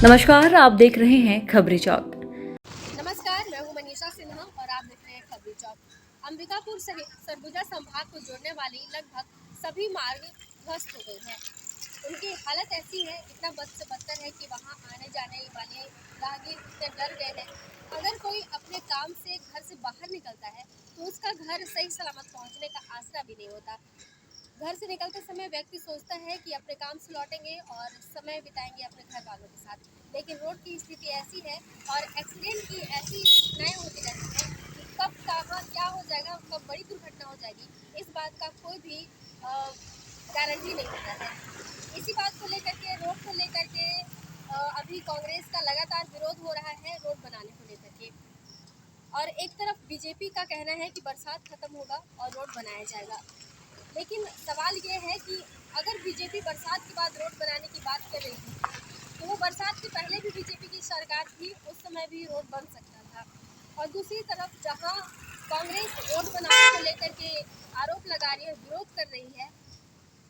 नमस्कार, आप देख रहे हैं खबरी चौक। नमस्कार, मैं हूं मनीषा सिन्हा और आप देख रहे हैं खबरी चौक। अंबिकापुर से सरगुजा संभाग को जोड़ने वाली लगभग सभी मार्ग ध्वस्त हो गए हैं। उनकी हालत ऐसी है, इतना बद से बदतर है कि वहां आने जाने वाले राहगीर इतने डर गए हैं। अगर कोई अपने काम से घर से बाहर निकलता है तो उसका घर सही सलामत पहुंचने का आसरा भी नहीं होता। घर से निकलते समय व्यक्ति सोचता है कि अपने काम से लौटेंगे और समय बिताएंगे अपने घर वालों के साथ, लेकिन रोड की स्थिति ऐसी है और एक्सीडेंट की ऐसी घटनाएं होती रहती हैं कि कब कहाँ क्या हो जाएगा, कब बड़ी दुर्घटना हो जाएगी, इस बात का कोई भी गारंटी नहीं होता है। इसी बात को लेकर के, रोड को लेकर के अभी कांग्रेस का लगातार विरोध हो रहा है रोड बनाने को लेकर के। और एक तरफ बीजेपी का कहना है कि बरसात खत्म होगा और रोड बनाया जाएगा, लेकिन सवाल ये है कि अगर बीजेपी बरसात के बाद रोड बनाने की बात कर रही थी तो वो बरसात से पहले भी बीजेपी की सरकार थी, उस समय भी रोड बन सकता था। और दूसरी तरफ जहां कांग्रेस रोड बनाने को लेकर के आरोप लगा रही है, विरोध कर रही है,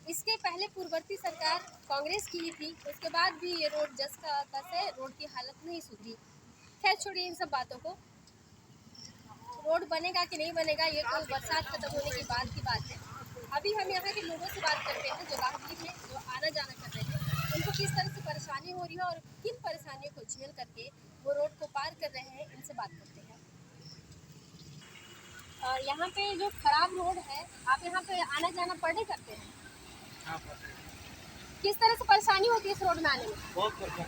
इसके पहले पूर्ववर्ती सरकार कांग्रेस की ही थी, उसके बाद भी ये रोड जस का तस है, रोड की हालत नहीं सुधरी। खैर छोड़िए इन सब बातों को। रोड बनेगा कि नहीं बनेगा ये तो बरसात खत्म होने के बाद की बात है। अभी हम यहाँ के लोगों से बात करते हैं जो राहगीर हैं, जो आना जाना कर रहे हैं, उनको किस तरह से परेशानी हो रही है और किन परेशानियों को झेल करके वो रोड को पार कर रहे हैं, इनसे बात करते हैं। यहाँ पे जो खराब रोड है, आप यहाँ पे आना जाना पर डे करते हैं? हाँ, किस तरह से परेशानी होती है इस रोड में आने में? बहुत परेशान।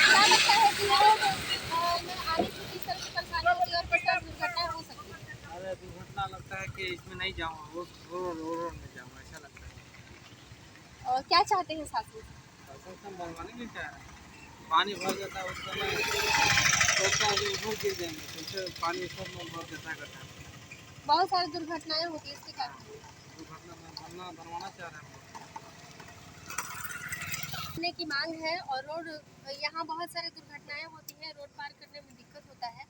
क्या लगता है कि रोड में आने से किस तरह से परेशानी होती है और किस तरह से दुर्घटनाएं हो सकती है? अरे दुर्घटना लगता है कि इसमें नहीं जाऊँ, रोड में जाऊँ, ऐसा लगता है। और क्या चाहते हैं शासन? शासन बनवाने में क्या है, पानी भर जाता है उस समय सोचता है कि ऊपर गिर जाएंगे, जैसे पानी सब में भर जाता करता है। बहुत सारी दुर्घटनाएं होती है, इसके कारण दुर्घटना बनवाना चाह रहे हैं। की मांग है और रोड यहाँ बहुत सारी दुर्घटनाएं होती हैं, रोड पार करने में दिक्कत होता है।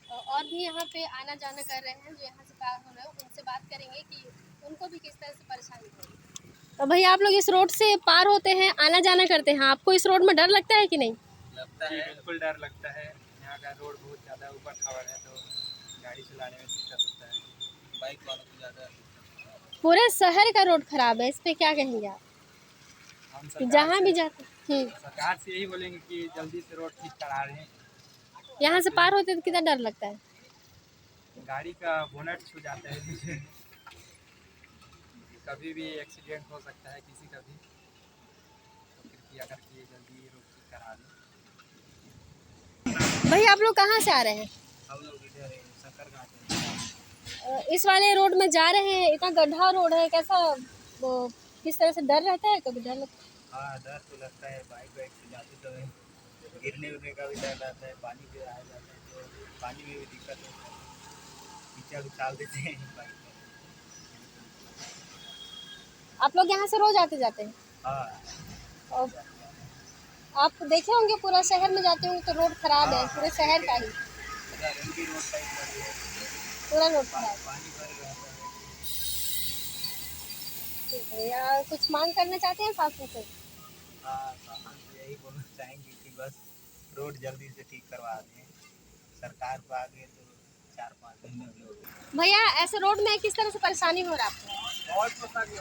और भी यहाँ पे आना जाना कर रहे हैं जो यहाँ से पार हो रहे हैं, उनसे बात करेंगे कि उनको भी किस तरह से परेशानी हो रही है। तो भैया आप लोग इस रोड से पार होते हैं, आना जाना करते हैं, आपको इस रोड में डर लगता है कि नहीं? लगता है, बिल्कुल डर लगता है। यहाँ का रोड बहुत ज़्यादा ऊपर खावर है तो गाड़ी चलाने में दिक्कत होता है, बाइक वालों को ज़्यादा। पूरे शहर का रोड खराब है, इस पे क्या कहेंगे आप? हम जहाँ भी जाते सरकार से यही बोलेंगे कि जल्दी से रोड ठीक करा रहे हैं। यहाँ से पार होते तो कितना डर लगता है? गाड़ी का बोनट छू जाता है कभी भी एक्सीडेंट हो सकता है किसी का भी, तो कृपया करके जल्दी रोड ठीक करा दें। भैया आप लोग कहाँ से आ रहे हैं? हम लोग इधर शंकर घाट इस वाले रोड में जा रहे हैं, इतना गड्ढा रोड है, कैसा वो किस तरह से डर रहता है? कभी डर लगता है? हाँ, डर तो लगता है, बाइक वाइक से जाते समय गिरने उड़ने का भी डर रहता है, पानी भी आ जाता है तो पानी में भी दिक्कत होता है, कीचड़ उछाल देते हैं बाइक में। आप लोग यहाँ से रोज आते जाते हैं? हाँ, और आप देखे होंगे पूरा शहर में जाते होंगे तो रोड खराब है, पूरे शहर का ही एमपी रोड टाइप का भी है, पूरा रोड खराब है। पानी भर रहता है। ठीक है, या कुछ मांग करना चाहते हैं शासन से? हाँ, शासन से यही बोलना चाहेंगे कि बस रोड जल्दी से ठीक करवा दें, सरकार को आगे तो 4-5 महीने भी हो गए। भैया ऐसे रोड में किस तरह से परेशानी हो रहा है आपको? बहुत परेशानी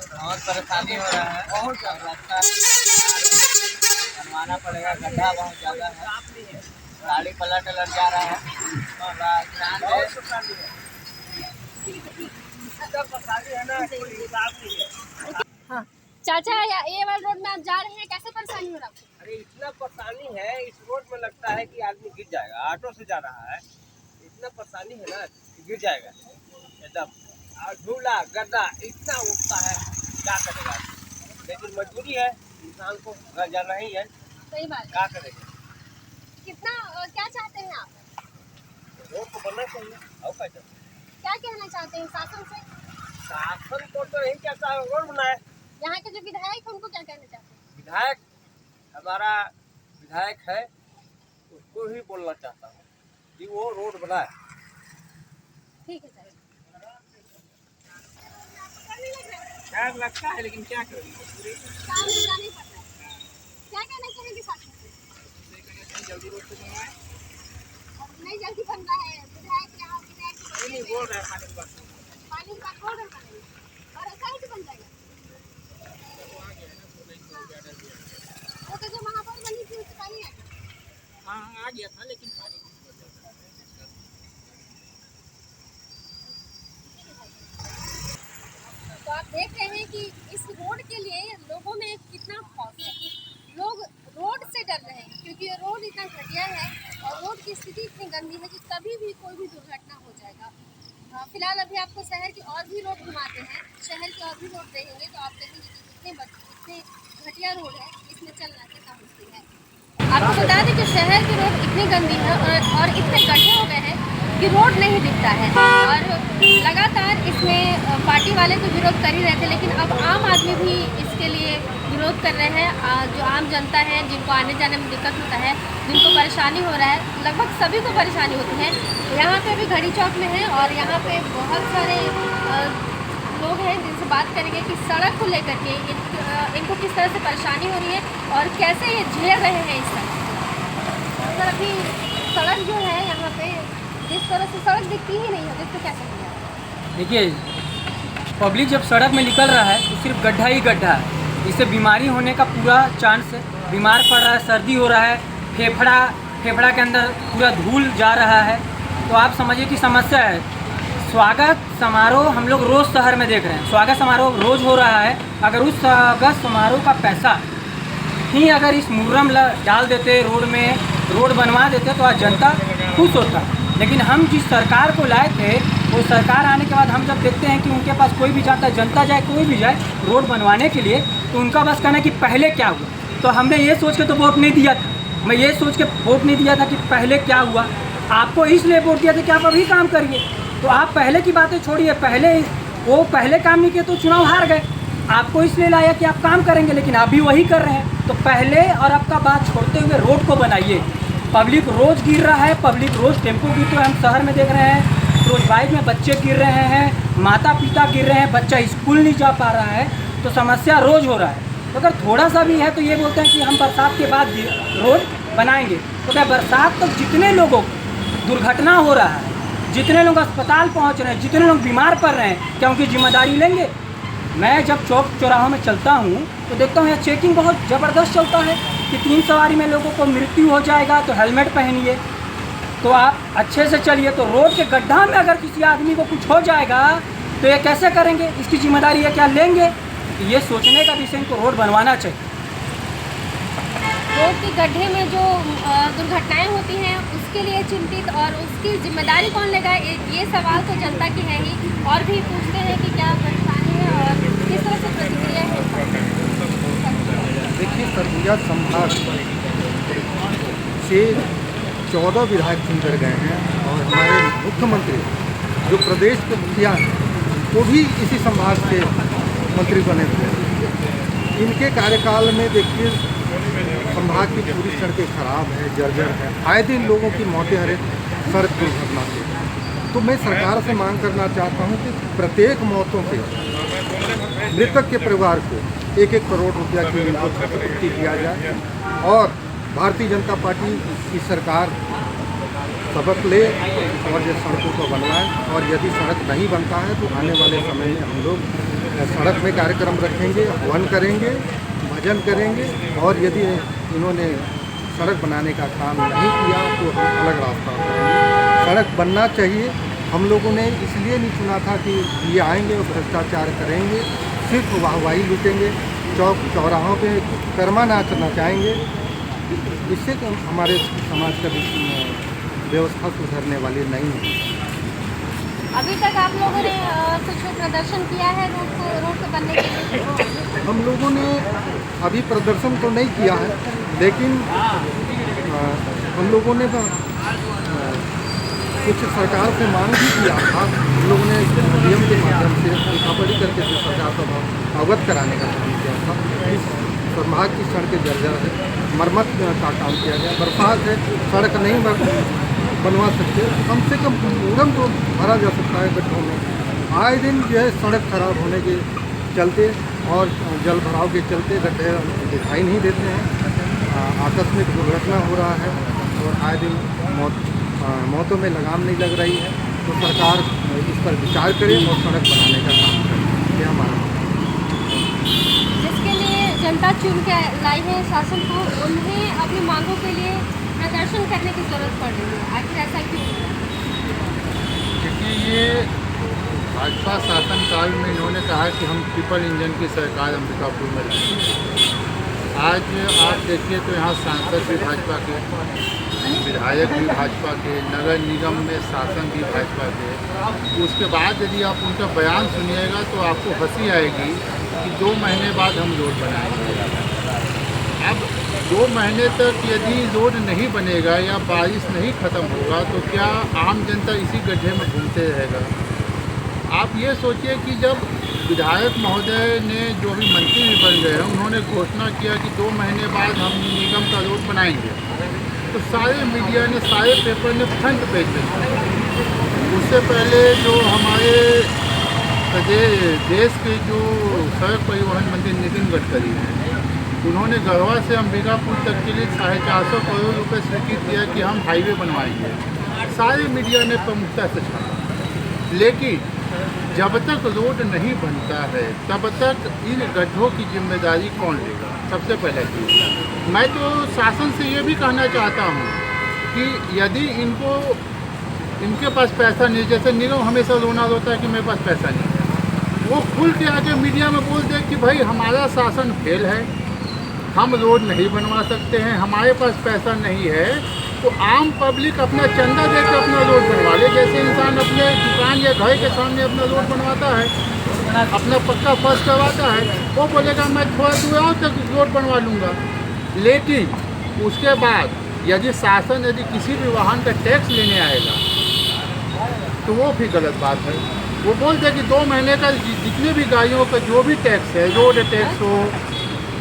हो रहा है, बहुत रास्ता बनवाना पड़ेगा, गड्ढा बहुत ज़्यादा है, गाड़ी पलट जा रहा है, हाँ चाचा, ये वाले रोड में आप जा रहे हैं, कैसे परेशानी हो रहा है आपको? अरे इतना परेशानी है इस रोड में, लगता है कि आदमी गिर जाएगा। ऑटो से जा रहा है, इतना परेशानी है ना कि गिर जाएगा एकदम। और धूला गड्ढा इतना उठता है, क्या करेगा, लेकिन मजबूरी है, इंसान को घर जाना ही है, सही बात है। क्या करेगा। कितना क्या चाहते हैं आप? रोड को बनना चाहिए और क्या चाहिए? क्या कहना चाहते हैं शासन से? शासन को तो यही कहता है रोड बनाए। यहाँ के जो विधायक हैं उनको क्या कहना चाहते हैं? विधायक, हमारा विधायक है, उसको ही बोलना चाहता हूँ कि वो रोड बनाए। ठीक है सर। डर लगता है लेकिन क्या करेंगे, काम नहीं पड़ता है। क्या कहना चाहेंगे शासन से? नहीं जल्दी बन रहा है, विधायक यहाँ विधायक बोल रहे हैं पानी की बात बोल रहे हैं और ऐसा ही बन जाएगा। वो तो जो महापौर बनी थी उससे पानी आया। हाँ आ गया था लेकिन पानी तो आप देख रहे हैं कि इस रोड के लिए लोगों में कितना खौफ है। लोग रोड से डर रहे हैं क्योंकि ये रोड इतना घटिया है और रोड की स्थिति इतनी गंदी है कि कभी भी कोई भी दुर्घटना हो जाएगा। फिलहाल अभी आपको शहर की और भी रोड घुमाते हैं, शहर की और भी रोड देखेंगे तो आप देखेंगे कि इतने घटिया रोड है, इसमें चलना कितना मुश्किल है। आपको बता दें कि शहर की रोड इतनी गंदी है और इतने गड्ढे हो गए हैं कि रोड नहीं दिखता है और लगातार इसमें पार्टी वाले तो विरोध कर ही रहे थे, लेकिन अब आम आदमी भी इसके लिए विरोध कर रहे हैं। जो आम जनता है जिनको आने जाने में दिक्कत होता है, जिनको परेशानी हो रहा है, लगभग सभी को परेशानी होती है। यहाँ पे भी घड़ी चौक में है और यहाँ पे बहुत सारे लोग हैं जिनसे बात करेंगे कि सड़क को लेकर के इनको किस तरह से परेशानी हो रही है और कैसे ये झेल रहे हैं इस सड़क। अगर अभी सड़क जो है यहाँ पे जिस तरह से सड़क दिखती ही नहीं है, जिस पर कैसे किया? देखिए, पब्लिक जब सड़क में निकल रहा है तो सिर्फ गड्ढा ही गड्ढा है। इससे बीमारी होने का पूरा चांस है। बीमार पड़ रहा है, सर्दी हो रहा है, फेफड़ा के अंदर पूरा धूल जा रहा है। तो आप समझिए कि समस्या है। स्वागत समारोह हम लोग रोज़ शहर में देख रहे हैं, स्वागत समारोह रोज़ हो रहा है। अगर उस स्वागत समारोह का पैसा ही अगर इस मुहर्रम डाल देते रोड में, रोड बनवा देते तो आज जनता खुश होता। लेकिन हम जिस सरकार को लाए थे, वो सरकार आने के बाद हम जब देखते हैं कि उनके पास कोई भी जाता है, जनता जाए कोई भी जाए रोड बनवाने के लिए, तो उनका बस कहना है कि पहले क्या हुआ। तो हमने ये सोच के तो वोट नहीं दिया था, मैं ये सोच के वोट नहीं दिया था कि पहले क्या हुआ। आपको इसलिए वोट दिया था कि आप अभी काम करिए। तो आप पहले की बातें छोड़िए, पहले काम नहीं किए तो चुनाव हार गए। आपको इसलिए लाया कि आप काम करेंगे, लेकिन आप भी वही कर रहे हैं। तो पहले और आपका बात छोड़ते हुए रोड को बनाइए। पब्लिक रोज़ गिर रहा है, पब्लिक रोज़ टेम्पो गिरते हुए हम शहर में देख रहे हैं, रोज़ बाइक में बच्चे गिर रहे हैं, माता पिता गिर रहे हैं, बच्चा स्कूल नहीं जा पा रहा है। तो समस्या रोज़ हो रहा है। तो अगर थोड़ा सा भी है तो ये बोलते हैं कि हम बरसात के बाद रोड बनाएंगे। तो क्या बरसात तक जितने लोगों को दुर्घटना हो रहा है, जितने लोग अस्पताल पहुंच रहे हैं, जितने लोग बीमार पड़ रहे हैं, क्या उनकी जिम्मेदारी लेंगे? मैं जब चौक चौराहों में चलता हूँ तो देखता हूँ यहाँ चेकिंग बहुत ज़बरदस्त चलता है कि 3 सवारी में लोगों को मृत्यु हो जाएगा तो हेलमेट पहनिए। तो आप अच्छे से चलिए। तो रोड के गड्ढा में अगर किसी आदमी को कुछ हो जाएगा तो ये कैसे करेंगे? इसकी जिम्मेदारी ये क्या लेंगे? ये सोचने का विषय इनको रोड बनवाना चाहिए। रोड के गड्ढे में जो दुर्घटनाएं होती हैं उसके लिए चिंतित और उसकी जिम्मेदारी कौन लेगा, ये सवाल तो जनता की है ही। और भी पूछते हैं कि क्या परेशानी है और किस तरह से प्रतिक्रिया है। देखिए, सरगुजा संभाग से 14 विधायक चुनकर गए हैं और हमारे मुख्यमंत्री जो प्रदेश के मुखिया हैं वो भी इसी संभाग से मंत्री बने हुए हैं। इनके कार्यकाल में देखिए संभाग की पूरी सड़कें खराब है, जर्जर है, आए दिन लोगों की मौतें हर एक सड़क दुर्घटना से। तो मैं सरकार से मांग करना चाहता हूं कि प्रत्येक मौतों पे मृतक के परिवार को 1-1 करोड़ रुपया की इनको क्षतिपूर्ति किया जाए और भारतीय जनता पार्टी की सरकार सबक ले और ये सड़कों को बनवाए। और यदि सड़क नहीं बनता है तो आने वाले समय में हम लोग सड़क में कार्यक्रम रखेंगे, हवन करेंगे, भजन करेंगे। और यदि इन्होंने सड़क बनाने का काम नहीं किया तो हम अलग रास्ता करेंगे। सड़क बनना चाहिए। हम लोगों ने इसलिए नहीं चुना था कि ये आएंगे और भ्रष्टाचार करेंगे, सिर्फ वाहवाही लूटेंगे, चौक चौराहों पे कर्मा नाच नचाएंगे। इससे तो हमारे समाज का व्यवस्था सुधरने वाली नहीं है। अभी तक आप लोगों ने कुछ प्रदर्शन किया है रोड को बनने के लिए? हम लोगों ने अभी प्रदर्शन तो नहीं किया है, लेकिन हम लोगों ने कुछ सरकार से मांग भी किया था। हम लोगों ने डीएम के माध्यम से लिखापढ़ी करके जो सरकार को अवगत कराने का काम किया था। इस संभाग की सड़कें जर्जर है, मरम्मत का काम किया गया। बरसात है, सड़क नहीं बनवा सकते, कम से कम मुहर्रम तो भरा जा सकता है गड्ढों में। आए दिन जो है सड़क खराब होने के चलते और जल भराव के चलते गड्ढे दिखाई नहीं देते हैं। आकस्मिक दुर्घटना हो रहा है और आए दिन मौतों में लगाम नहीं लग रही है, तो सरकार इस पर विचार करे और सड़क बनाने का काम करे। ये हमारा जिसके लिए जनता चुन के लाई है शासन को, उन्हें अपनी मांगों के लिए प्रदर्शन करने की जरूरत पड़ रही है। आखिर ऐसा क्यों? क्योंकि ये भाजपा शासनकाल में इन्होंने कहा कि हम ट्रिपल इंजन की सरकार अंबिकापुर में लाएंगे। आज आप देखिए तो यहाँ सांसद भी भाजपा के, विधायक भी भाजपा के, नगर निगम में शासन भी भाजपा के। उसके बाद यदि आप उनका बयान सुनिएगा तो आपको हंसी आएगी कि 2 महीने बाद हम रोड बनाएंगे। अब 2 महीने तक यदि रोड नहीं बनेगा या बारिश नहीं ख़त्म होगा तो क्या आम जनता इसी गड्ढे में घूमते रहेगा? आप ये सोचिए कि जब विधायक महोदय ने जो भी मंत्री भी बन गए हैं, उन्होंने घोषणा किया कि 2 महीने बाद हम निगम का रोड बनाएंगे, तो सारे मीडिया ने, सारे पेपर ने फ्रंट पेज में। उससे पहले जो हमारे देश के जो सड़क परिवहन मंत्री नितिन गडकरी हैं, उन्होंने गढ़वा से अंबिकापुर तक के लिए 450 करोड़ रुपये स्वीकृत किया कि हम हाईवे बनवाएंगे। सारे मीडिया ने प्रमुखता से छापा, लेकिन जब तक रोड नहीं बनता है तब तक इन गड्ढों की जिम्मेदारी कौन लेगा? सबसे पहले चीज़ मैं तो शासन से ये भी कहना चाहता हूँ कि यदि इनके पास पैसा नहीं, जैसे निगम हमेशा रोना रोता है कि मेरे पास पैसा नहीं है, वो खुल के आके मीडिया में बोल दे कि भाई हमारा शासन फेल है, हम रोड नहीं बनवा सकते हैं, हमारे पास पैसा नहीं है, तो आम पब्लिक अपना चंदा दे के अपना रोड बनवा ले। जैसे इंसान अपने दुकान या घर के सामने अपना रोड बनवाता है, अपना पक्का फर्श करवाता है, वो बोलेगा मैं थोड़ा दूर और तक रोड बनवा लूँगा। लेकिन उसके बाद यदि शासन यदि किसी भी वाहन का टैक्स लेने आएगा तो वो भी गलत बात है। वो बोलते हैं कि 2 महीने का जितने भी गाड़ियों का जो भी टैक्स है, रोड टैक्स हो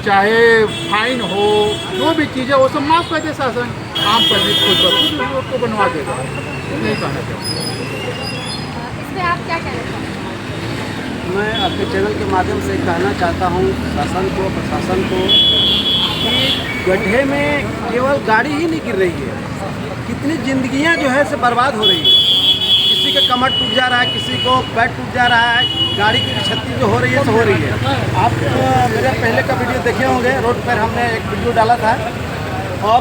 चाहे फाइन हो, जो भी चीज़ें वो सब माफ़ कर दे शासन, आम पब्लिक खुद ब खुद रोड को बनवा देगा। नहीं कहना चाहता। इस पर आप क्या कहना चाहते हैं? मैं आपके चैनल के माध्यम से कहना चाहता हूँ शासन को, प्रशासन को, कि गड्ढे में केवल गाड़ी ही नहीं गिर रही है, कितनी जिंदगियाँ जो है से बर्बाद हो रही है। किसी का कमर टूट जा रहा है, किसी को पैर टूट जा रहा है, गाड़ी की क्षति जो हो रही है तो हो रही है। आप मेरे पहले का वीडियो देखे होंगे, रोड पर हमने एक वीडियो डाला था, और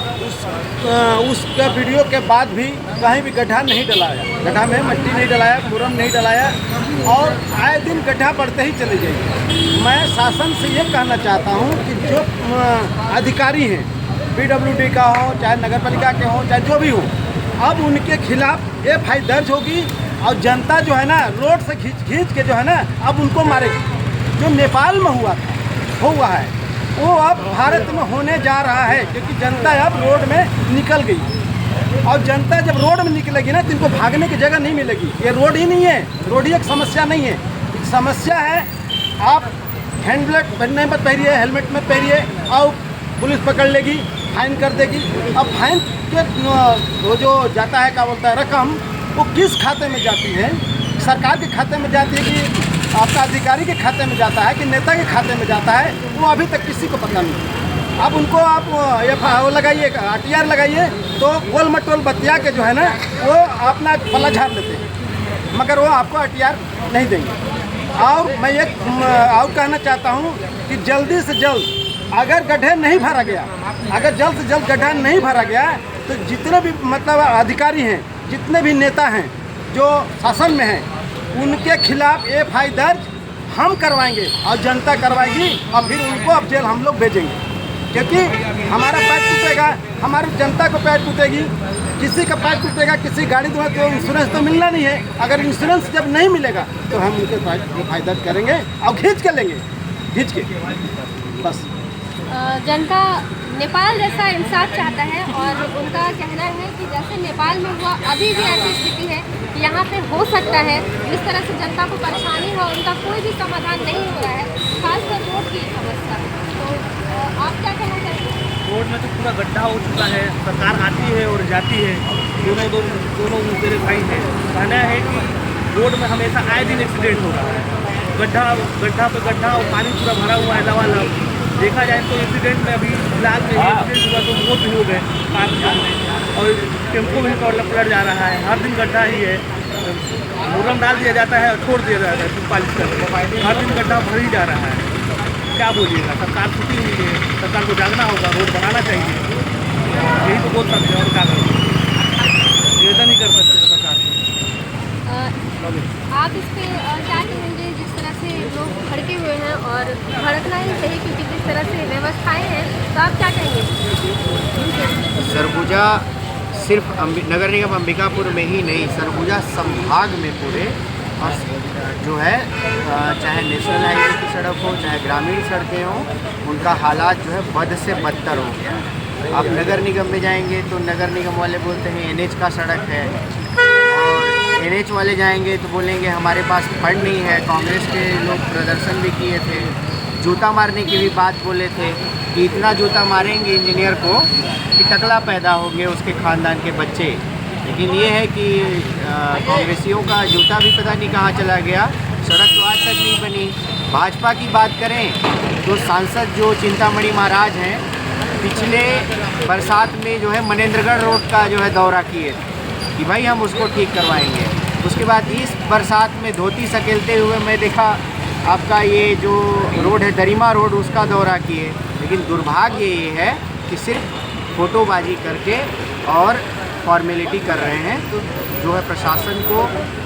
उसका वीडियो के बाद भी कहीं भी गड्ढा नहीं डलाया, गड्ढा में मिट्टी नहीं डलाया, मुरम नहीं डलाया, और आए दिन गड्ढा बढ़ते ही चले जाएंगे। मैं शासन से ये कहना चाहता हूँ कि जो अधिकारी हैं, PWD का हो, चाहे नगर पालिका के हो, चाहे जो भी हो, अब उनके खिलाफ FI दर्ज होगी, और जनता जो है ना रोड से खींच के जो है ना अब उनको मारेगी। जो नेपाल में हुआ है वो अब भारत में होने जा रहा है, क्योंकि जनता अब रोड में निकल गई, और जनता जब रोड में निकलेगी ना तो इनको भागने की जगह नहीं मिलेगी। ये रोड ही नहीं है, रोड ही एक समस्या नहीं है, एक समस्या है। आप हैंडब्लेट नहीं मत पहनिए, हेलमेट मत पहनिए, और पुलिस पकड़ लेगी, फाइन कर देगी। अब फाइन के वो जो जाता है, क्या बोलता है, रकम, वो किस खाते में जाती है? सरकार के खाते में जाती है कि आपका अधिकारी के खाते में जाता है कि नेता के खाते में जाता है? वो अभी तक किसी को पता नहीं। अब उनको आप FIR लगाइए, RTR लगाइए, तो गोल मटोल बतिया के जो है ना वो अपना पल्ला झाड़ लेते हैं, मगर वो आपको RTR नहीं देंगे। और मैं एक और कहना चाहता हूँ कि जल्दी से जल्द अगर गड्ढे नहीं भरा गया, अगर जल्द से जल्द गड्ढा नहीं भरा गया, तो जितने भी मतलब अधिकारी हैं, जितने भी नेता हैं जो शासन में हैं, उनके खिलाफ FI दर्ज हम करवाएंगे और जनता करवाएगी, और फिर उनको अब जेल हम लोग भेजेंगे। क्योंकि हमारा पैर टूटेगा, हमारी जनता को पैर टूटेगी, किसी का पैर टूटेगा, किसी गाड़ी दूंगा तो इंश्योरेंस तो मिलना नहीं है। अगर इंश्योरेंस जब नहीं मिलेगा तो हम उनके FI दर्ज करेंगे और खींच के लेंगे, खींच के बस। जनता नेपाल जैसा इंसाफ चाहता है, और उनका कहना है कि जैसे नेपाल में हुआ, अभी भी ऐसी स्थिति है कि यहाँ पे हो सकता है। जिस तरह से जनता को परेशानी है, उनका कोई भी समाधान नहीं हो रहा है, खासकर रोड की समस्या। तो आप क्या कहना चाहते हैं? रोड में तो पूरा गड्ढा हो चुका है, सरकार आती है और जाती है, दोनों मेरे भाई हैं। कहना है कि रोड में हमेशा आए दिन एक्सीडेंट हो रहा है, गड्ढा पे गड्ढा, और पानी पूरा भरा हुआ है लबालब। देखा जाए तो एक्सीडेंट में अभी फिलहाल में एक्सीडेंट हुआ तो बहुत भी हो गए कार में, और टेम्पो भी पलट जा रहा है, हर दिन गड्ढा ही है। मुरम डाल दिया जाता है और छोड़ दिया जाता है पालिश करके, हर दिन गड्ढा भर ही जा रहा है। क्या बोलिएगा, सरकार छुट्टी हुई है, सरकार को जागना होगा, रोड बनाना चाहिए, यही तो बोल सकते हैं और क्या करें, निवेदन ही कर सकते हैं सरकार से। आप इस पे क्या कहेंगे, जिस तरह से लोग भड़के हुए हैं और भड़कना ही चाहिए क्योंकि जिस तरह से व्यवस्थाएं हैं, तो आप क्या कहेंगे? सरगुजा सिर्फ नगर निगम अंबिकापुर में ही नहीं, सरगुजा संभाग में पूरे, और जो है चाहे नेशनल हाईवे की सड़क हो चाहे ग्रामीण सड़कें हों, उनका हालात जो है बद से बदतर हो गया। आप नगर निगम में जाएंगे तो नगर निगम वाले बोलते हैं NH का सड़क है, और NH वाले जाएंगे तो बोलेंगे हमारे पास फंड नहीं है। कांग्रेस के लोग प्रदर्शन भी किए थे, जूता मारने की भी बात बोले थे कि इतना जूता मारेंगे इंजीनियर को कि टकला पैदा होंगे उसके ख़ानदान के बच्चे। लेकिन ये है कि कांग्रेसियों का जूता भी पता नहीं कहाँ चला गया, सड़क तो आज तक नहीं बनी। भाजपा की बात करें तो सांसद जो चिंतामणि महाराज हैं, पिछले बरसात में जो है मनेंद्रगढ़ रोड का जो है दौरा किए कि भाई हम उसको ठीक करवाएंगे। उसके बाद इस बरसात में धोती सकेलते हुए मैं देखा आपका ये जो रोड है दरिमा रोड, उसका दौरा किए। लेकिन दुर्भाग्य ये है कि सिर्फ फ़ोटोबाजी करके और फॉर्मेलिटी कर रहे हैं। तो जो है प्रशासन को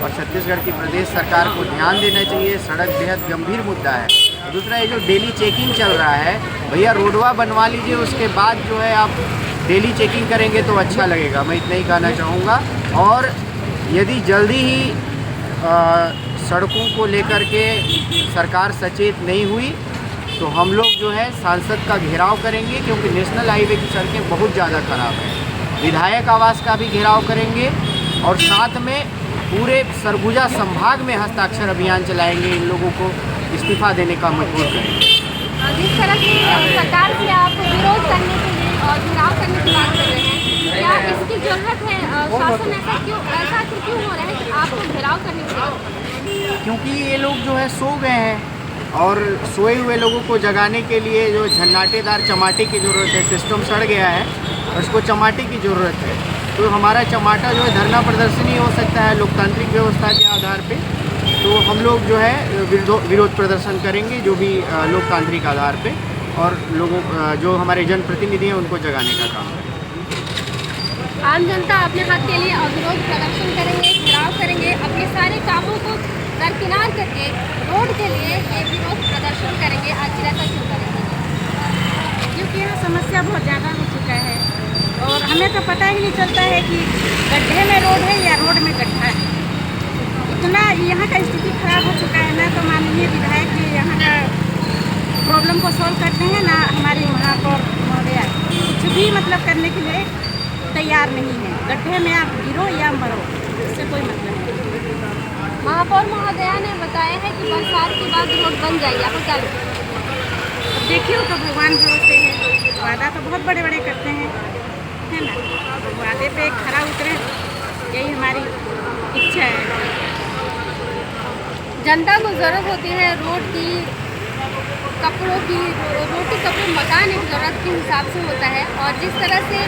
और छत्तीसगढ़ की प्रदेश सरकार को ध्यान देना चाहिए, सड़क बेहद गंभीर मुद्दा है। दूसरा ये जो डेली चेकिंग चल रहा है, भैया रोडवा बनवा लीजिए, उसके बाद जो है आप डेली चेकिंग करेंगे तो अच्छा लगेगा, मैं इतना ही कहना चाहूँगा। और यदि जल्दी ही सड़कों को लेकर के सरकार सचेत नहीं हुई तो हम लोग जो है सांसद का घेराव करेंगे, क्योंकि नेशनल हाईवे की सड़कें बहुत ज़्यादा ख़राब हैं। विधायक आवास का भी घेराव करेंगे और साथ में पूरे सरगुजा संभाग में हस्ताक्षर अभियान चलाएंगे, इन लोगों को इस्तीफा देने का मजबूर करेंगे। जिस तरह से सरकार से आप विरोध करने के लिए और घेराव करने की बात कर रहे हैं, क्या इसकी जरूरत है? शासन ऐसा क्यों हो रहा है कि आपको घेराव करने की जरूरत है? क्योंकि ये लोग जो है सो गए हैं और सोए हुए लोगों को जगाने के लिए जो झन्नाटेदार चमाटे की ज़रूरत है। सिस्टम सड़ गया है और उसको चमाटे की ज़रूरत है। तो हमारा चमाटा जो है धरना प्रदर्शनी हो सकता है लोकतांत्रिक व्यवस्था के आधार पे। तो हम लोग जो है विरोध प्रदर्शन करेंगे जो भी लोकतांत्रिक आधार पे, और लोगों जो हमारे जनप्रतिनिधि हैं उनको जगाने का काम करेंगे। आम जनता अपने हक के लिए विरोध प्रदर्शन करेंगे, घेराव करेंगे, अपने सारे कामों को दरकिनार करके रोड के लिए ये विरोध प्रदर्शन करेंगे। आखिर ऐसा क्यों करेंगे? क्योंकि यहाँ समस्या बहुत ज़्यादा हो चुका है और हमें तो पता ही नहीं चलता है कि गड्ढे में रोड है या रोड में गड्ढा है। इतना यहाँ का स्थिति खराब हो चुका है ना, तो माननीय विधायक जी यहाँ का प्रॉब्लम को सॉल्व करते हैं ना, हमारे महापौर महोदया कुछ भी मतलब करने के लिए तैयार नहीं है। गड्ढे में आप गिरो या मरो, इससे कोई मतलब नहीं। महापौर महोदया ने बताया है कि बरसात के बाद रोड बन जाएगी, आपको क्या लगता है? अब देखिए, तो भगवान भरोसे है, वादा तो बहुत बड़े बड़े करते हैं, है ना, तो वादे पे खरा उतरे, यही हमारी इच्छा है। जनता को ज़रूरत होती है रोड की, कपड़ों की, रोटी कपड़े मकान एक ज़रूरत के हिसाब से होता है। और जिस तरह से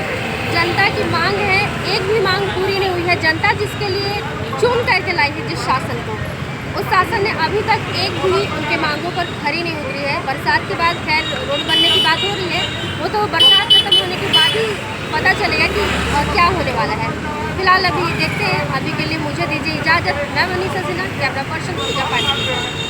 जनता की मांग है, एक भी मांग पूरी नहीं हुई है। जनता जिसके लिए चुन करके लाई है जिस शासन को, उस शासन ने अभी तक एक भी उनके मांगों पर खरी नहीं उतरी है। बरसात के बाद खैर रोड बनने की बात हो रही है, वो तो बरसात खत्म होने के बाद ही पता चलेगा कि क्या होने वाला है। फिलहाल अभी देखते हैं। अभी के लिए मुझे दीजिए इजाज़त। मैं मनीषा सिन्हा, कैमरा पर्सन पूजा पाटिल।